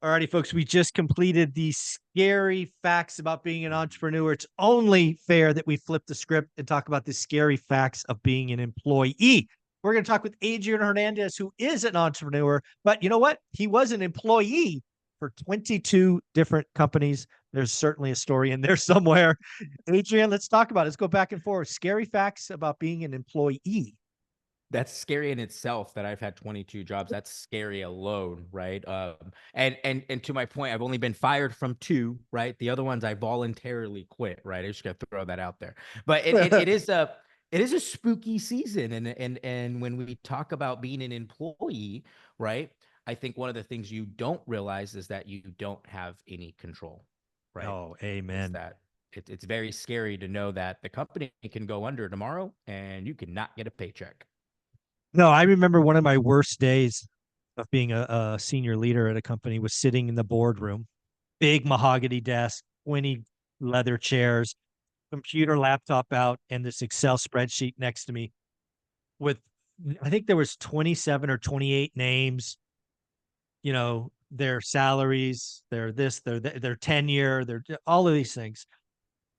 All righty, folks, we just completed the scary facts about being an entrepreneur. It's only fair that we flip the script and talk about the scary facts of being an employee. We're going to talk with Adrian Hernandez, who is an entrepreneur, but you know what? He was an employee for 22 different companies. There's certainly a story in there somewhere. Adrian, let's talk about it. Let's go back and forth. Scary facts about being an employee. That's scary in itself that I've had 22 jobs. That's scary alone, right? And to my point, I've only been fired from 2, right? The other ones I voluntarily quit, right? I just got to throw that out there. But it is a spooky season, and when we talk about being an employee, right? I think one of the things you don't realize is that you don't have any control, right? Oh, Is amen. that it's very scary to know that the company can go under tomorrow and you cannot get a paycheck. No, I remember one of my worst days of being a senior leader at a company was sitting in the boardroom, big mahogany desk, 20 leather chairs, computer laptop out, and this Excel spreadsheet next to me with, I think there was 27 or 28 names, their salaries, their this, their tenure, their all of these things.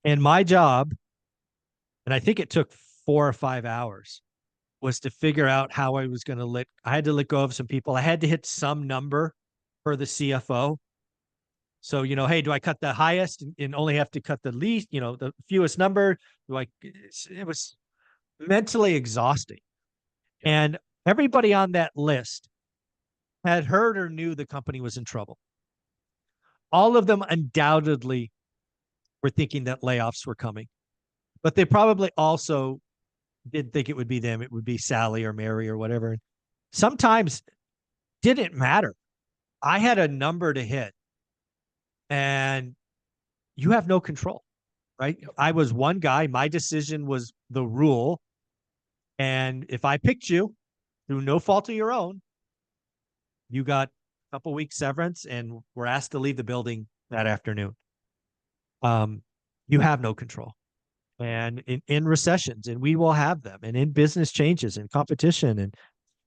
And my job, and I think it took 4 or 5 hours, was to figure out how I was going to I had to let go of some people. I had to hit some number for the CFO. So, hey, do I cut the highest and only have to cut the least, the fewest number? It was mentally exhausting. Yep. And everybody on that list had heard or knew the company was in trouble. All of them undoubtedly were thinking that layoffs were coming, but they probably also didn't think it would be them. It would be Sally or Mary or whatever. Sometimes didn't matter. I had a number to hit and you have no control, right? Yep. I was one guy. My decision was the rule. And if I picked you through no fault of your own, you got a couple weeks severance and were asked to leave the building that afternoon. Um, you have no control. And in recessions, and we will have them, and in business changes and competition, and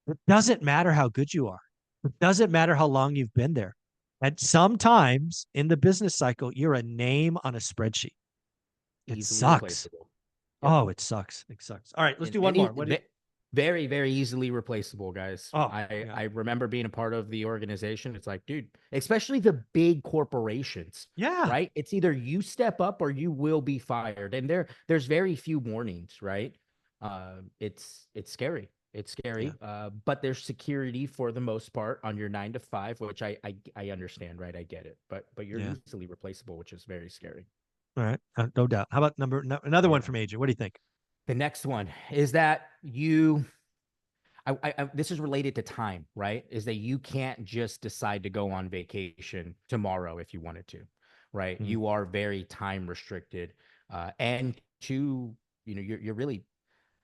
it doesn't matter how good you are. It doesn't matter how long you've been there. And sometimes in the business cycle, you're a name on a spreadsheet. It Easily sucks. replaceable. Yep. Oh, it sucks. It sucks. All right, let's And, do one and more. very, very easily replaceable, guys. Oh, I yeah. I remember being a part of the organization. It's like, dude, especially the big corporations, Yeah. right? It's either you step up or you will be fired, and there's very few warnings, right? It's scary. It's Yeah. scary, but there's security for the most part on your 9 to 5, which I understand, right? I get it, but you're Yeah. easily replaceable, which is very scary. All right. No doubt. How about another one Yeah. from Adrian? What do you think? The next one is that you this is related to time, right? Is that you can't just decide to go on vacation tomorrow if you wanted to, right? Mm. You are very time restricted, and you're really,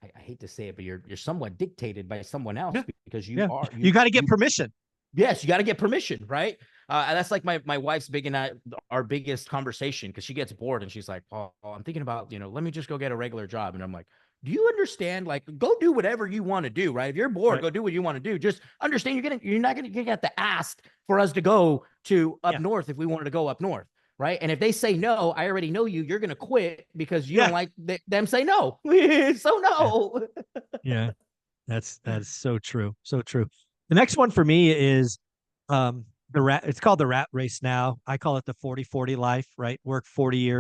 I hate to say it, but you're somewhat dictated by someone else Yeah. because you Yeah. are You you got to get you permission. yes, you got to get permission, right? That's like my wife's big and our biggest conversation because she gets bored and she's like, "Oh, I'm thinking about let me just go get a regular job." And I'm like, "Do you understand? Like, go do whatever you want to do, right? If you're bored, Right. go do what you want to do. Just understand you're not gonna get to ask for us to go to up Yeah. north if we wanted to go up north." Right. And if they say no, I already know you're going to quit because you Yeah. don't like them say no. So Yeah. no. Yeah. That's so true. So true. The next one for me is the rat it's called the rat race now. I call it the 40-40 life, right? Work 40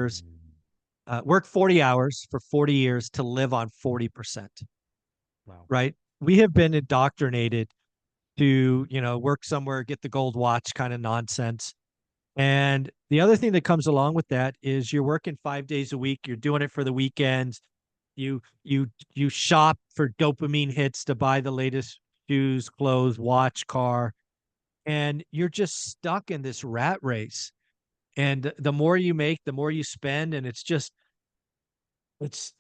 hours for 40 years to live on 40%, Wow. right? We have been indoctrinated to, work somewhere, get the gold watch kind of nonsense. And the other thing that comes along with that is you're working 5 days a week, you're doing it for the weekends. You shop for dopamine hits to buy the latest shoes, clothes, watch, car, and you're just stuck in this rat race. And the more you make, the more you spend, and it's it's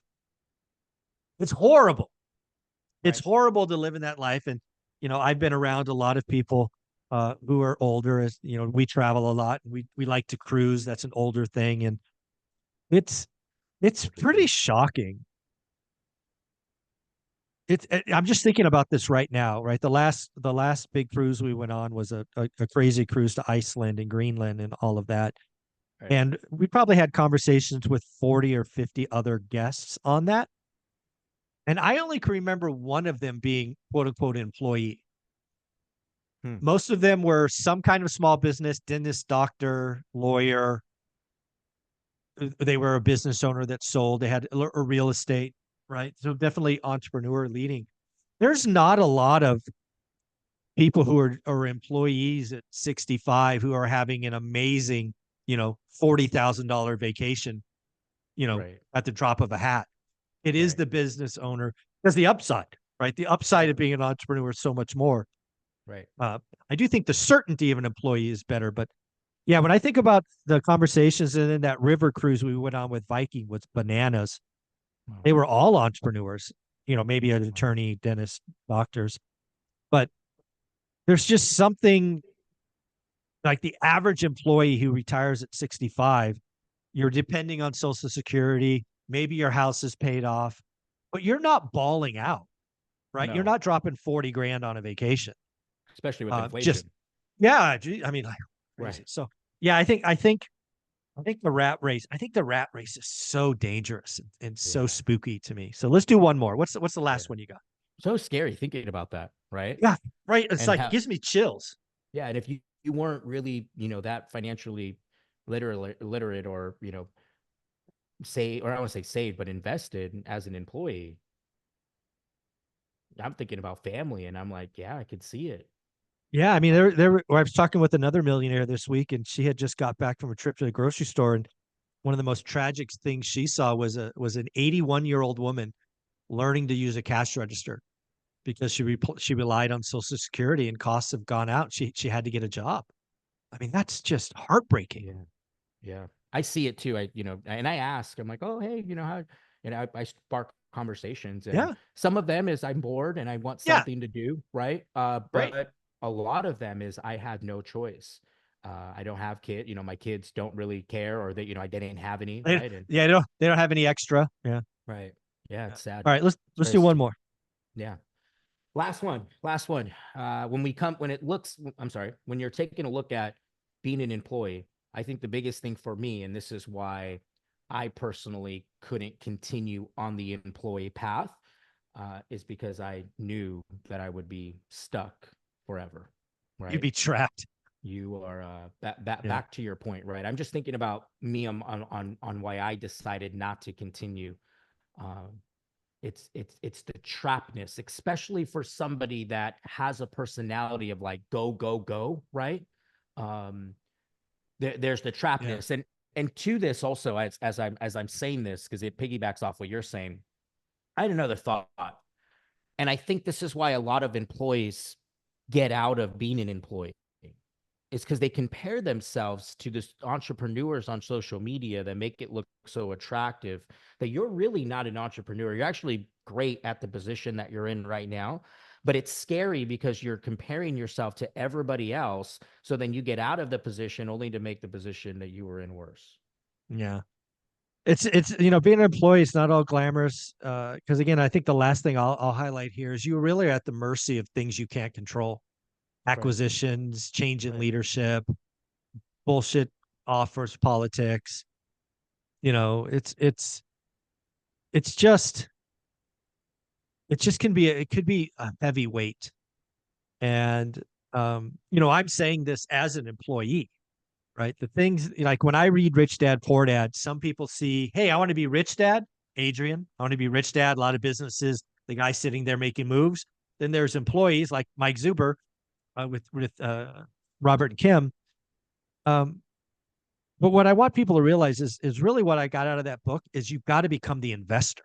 horrible. It's Right. horrible to live in that life. And I've been around a lot of people who are older. As we travel a lot. We like to cruise. That's an older thing, and it's it's pretty shocking I'm just thinking about this right now, right? The last big cruise we went on was a crazy cruise to Iceland and Greenland and all of that. Right. And we probably had conversations with 40 or 50 other guests on that. And I only can remember one of them being quote unquote employee. Hmm. Most of them were some kind of small business, dentist, doctor, lawyer. They were a business owner that sold, they had a real estate, right? So definitely entrepreneur leading. There's not a lot of people who are employees at 65 who are having an amazing, $40,000 vacation, Right. at the drop of a hat. It is Right. the business owner. There's the upside, right? The upside Yeah. of being an entrepreneur is so much more. Right. Uh, I do think the certainty of an employee is better, but yeah, when I think about the conversations and then that river cruise we went on with Viking was bananas. Wow. They were all entrepreneurs, maybe an Wow. attorney, dentist, doctors, but there's just something like the average employee who retires at 65, you're depending on Social Security, maybe your house is paid off, but you're not balling out, right? You're No, not dropping 40 grand on a vacation. especially with Just inflation. yeah, gee, I mean, like crazy. Right. So yeah, I think the rat race is so dangerous and so Yeah. spooky to me. So let's do one more. What's the Yeah. last one you got? So scary thinking about that, right? Yeah, right. It's And like how, gives me chills. yeah, and if you weren't really, that financially literate or, say, or I don't want to say saved, but invested as an employee, I'm thinking about family and I'm like, yeah, I could see it. Yeah, I mean, I, I was talking with another millionaire this week, and she had just got back from a trip to the grocery store, and one of the most tragic things she saw was an 81-year-old woman learning to use a cash register because she relied on Social Security and costs have gone out. She had to get a job. I mean, that's just heartbreaking. yeah. Yeah. I see it too. And I ask, I'm like, oh, hey, how, I spark conversations and Yeah, some of them is I'm bored and I want yeah, something to do. Right. right. But a lot of them is I had no choice. I don't have kids, my kids don't really care or that, I didn't have any. Right. And Yeah, they don't have any extra. Yeah, right. Yeah. yeah. It's sad. All right, let's It's let's very do one sad. more. Yeah. Last one. When it looks, I'm sorry, when you're taking a look at being an employee, I think the biggest thing for me, and this is why I personally couldn't continue on the employee path, is because I knew that I would be stuck forever. You'd Right. be trapped. You are that Yeah, back to your point, right? I'm just thinking about me on why I decided not to continue. Um, it's the trapness, especially for somebody that has a personality of like go go go, right? Um, there's the yeah, trapness, and to this also, as I'm saying this because it piggybacks off what you're saying. I had another thought, and I think this is why a lot of employees get out of being an employee is because they compare themselves to the entrepreneurs on social media that make it look so attractive that you're really not an entrepreneur. You're actually great at the position that you're in right now, but it's scary because you're comparing yourself to everybody else. So then you get out of the position only to make the position that you were in worse. yeah. It's being an employee is not all glamorous. Because again, I think the last thing I'll highlight here is you're really at the mercy of things you can't control: Right. acquisitions, change in Right. leadership, bullshit offers, politics. It's just it could be a heavy weight. And I'm saying this as an employee, right? The things like when I read Rich Dad Poor Dad, some people see, hey, I want to be rich dad, Adrian. I want to be rich dad. A lot of businesses, the guy sitting there making moves. Then there's employees like Mike Zuber with Robert and Kim. Um, but what I want people to realize is really what I got out of that book is you've got to become the investor,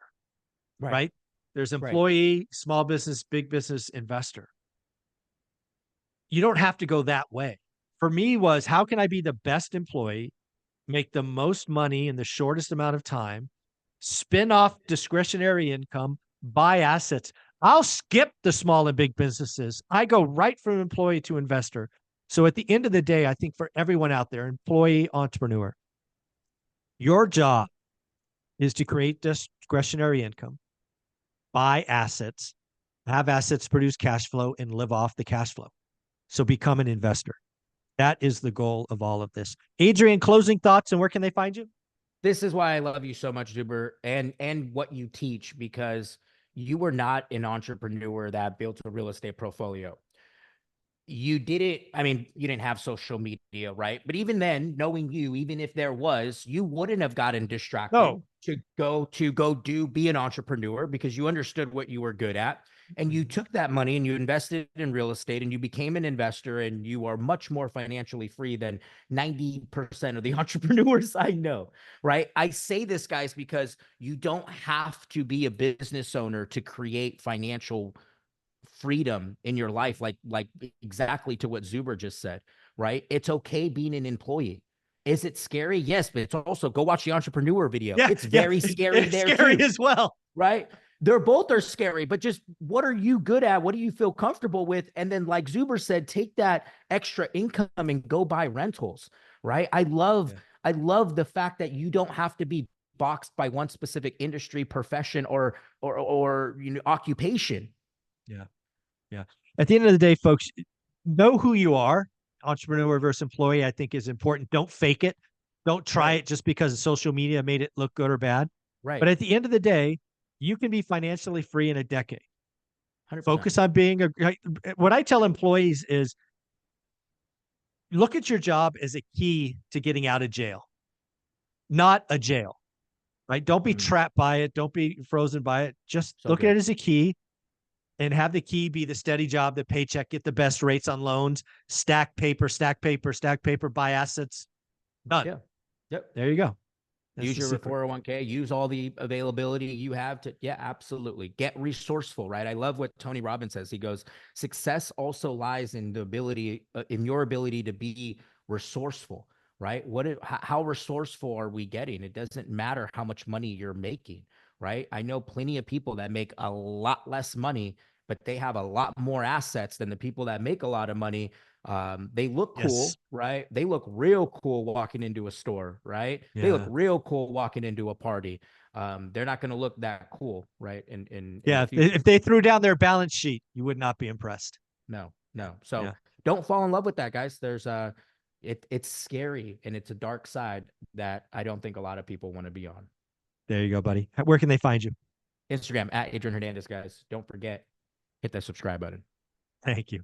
Right. right? There's Right. employee, small business, big business, investor. You don't have to go that way. For me was how can I be the best employee, make the most money in the shortest amount of time, spin off discretionary income, buy assets. I'll skip the small and big businesses. I go right from employee to investor. So at the end of the day, I think for everyone out there, employee, entrepreneur, your job is to create discretionary income, buy assets, have assets produce cash flow, and live off the cash flow. So become an investor. That is the goal of all of this. Adrian, closing thoughts, and where can they find you? This is why I love you so much, Zuber, and what you teach, because you were not an entrepreneur that built a real estate portfolio. You did it. I mean, you didn't have social media, right? But even then, knowing you, even if there was, you wouldn't have gotten distracted No. to be an entrepreneur, because you understood what you were good at. And you took that money and you invested in real estate and you became an investor, and you are much more financially free than 90% of the entrepreneurs I know, right? I say this, guys, because you don't have to be a business owner to create financial freedom in your life, like exactly to what Zuber just said, right? It's okay being an employee. Is it scary? Yes, but it's also, go watch the entrepreneur video. Yeah, It's yeah, very scary it's there scary too, as well. right? They're both are scary, but just what are you good at? What do you feel comfortable with? And then, like Zuber said, take that extra income and go buy rentals, right? Yeah, I love the fact that you don't have to be boxed by one specific industry, profession, or occupation. yeah, yeah. At the end of the day, folks, know who you are. Entrepreneur versus employee, I think, is important. Don't fake it. Don't try Right, it just because social media made it look good or bad. But right, at the end of the day, you can be financially free in a decade. 100%. Focus on being a. What I tell employees is look at your job as a key to getting out of jail, not a jail, right? Don't be trapped by it. Don't be frozen by it. Just So look at good. it as a key and have the key be the steady job, the paycheck, get the best rates on loans, stack paper, stack paper, stack paper, buy assets. Done. Yeah. Yep. There you go. That's Use the your secret. 401k, use all the availability you have to, yeah, absolutely. Get resourceful, right? I love what Tony Robbins says. He goes, success also lies in the ability, in your ability to be resourceful, right? How resourceful are we getting? It doesn't matter how much money you're making, right? I know plenty of people that make a lot less money, but they have a lot more assets than the people that make a lot of money. They look Yes. cool, right? They look real cool walking into a store, right? They look Yeah. real cool walking into a party. They're not going to look that cool, right? In the Yeah. future. If they threw down their balance sheet, you would not be impressed. No, Yeah. no. So Yeah. don't fall in love with that, guys. It's scary, and it's a dark side that I don't think a lot of people want to be on. There you go, buddy. Where can they find you? Instagram at Adrian Hernandez, guys. Don't forget, hit that subscribe button. Thank you.